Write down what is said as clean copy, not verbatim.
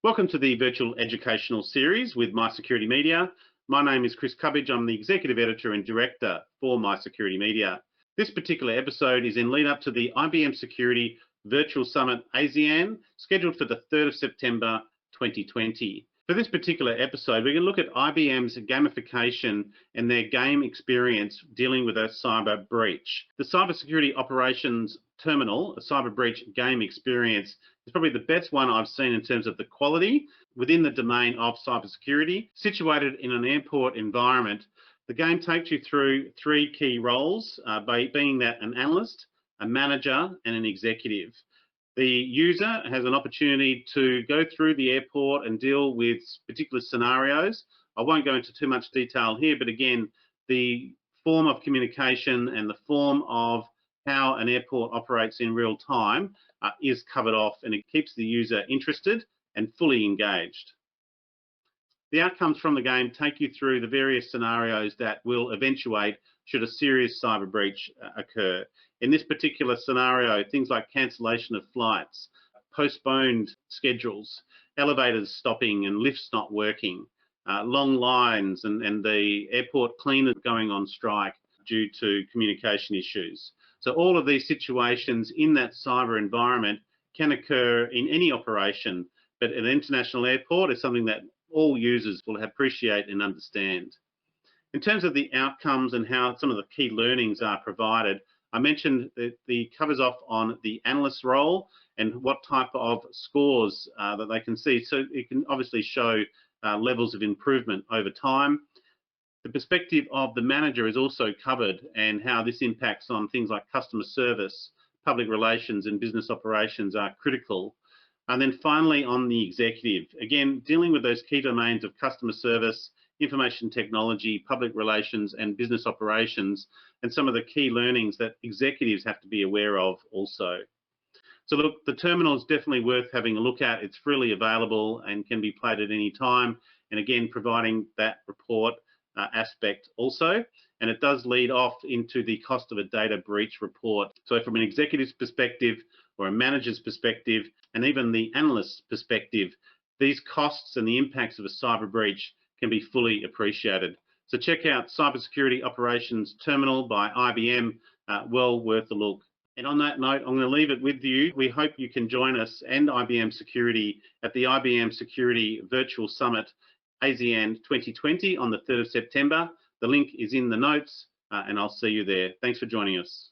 Welcome to the virtual educational series with My Security Media. My name is Chris Cubbage. I'm the Executive Editor and Director for My Security Media. This particular episode is in lead up to the IBM Security Virtual Summit ASEAN, scheduled for the 3rd of September 2020. For this particular episode, we're going to look at IBM's gamification and their game experience dealing with a cyber breach. The Cybersecurity Operations Terminal, a cyber breach game experience, is probably the best one I've seen in terms of the quality within the domain of cybersecurity. Situated in an airport environment, the game takes you through three key roles, being that an analyst, a manager, and an executive. The user has an opportunity to go through the airport and deal with particular scenarios. I won't go into too much detail here, but again, the form of communication and the form of how an airport operates in real time is covered off, and it keeps the user interested and fully engaged. The outcomes from the game take you through the various scenarios that will eventuate should a serious cyber breach occur. In this particular scenario, things like cancellation of flights, postponed schedules, elevators stopping and lifts not working, long lines and the airport cleaner going on strike due to communication issues. So all of these situations in that cyber environment can occur in any operation, but at an international airport is something that all users will appreciate and understand. In terms of the outcomes and how some of the key learnings are provided, I mentioned that the covers off on the analyst role and what type of scores that they can see. So it can obviously show levels of improvement over time. The perspective of the manager is also covered and how this impacts on things like customer service, public relations and business operations are critical. And then finally on the executive, again, dealing with those key domains of customer service, information technology, public relations and business operations, and some of the key learnings that executives have to be aware of also. So look, the terminal is definitely worth having a look at. It's freely available and can be played at any time. And again, providing that report aspect also. And it does lead off into the cost of a data breach report. So from an executive's perspective or a manager's perspective, and even the analyst's perspective, these costs and the impacts of a cyber breach can be fully appreciated. So check out Cybersecurity Operations Terminal by IBM, well worth a look. And on that note, I'm going to leave it with you. We hope you can join us and IBM Security at the IBM Security Virtual Summit ASEAN 2020 on the 3rd of September. The link is in the notes and I'll see you there. Thanks for joining us.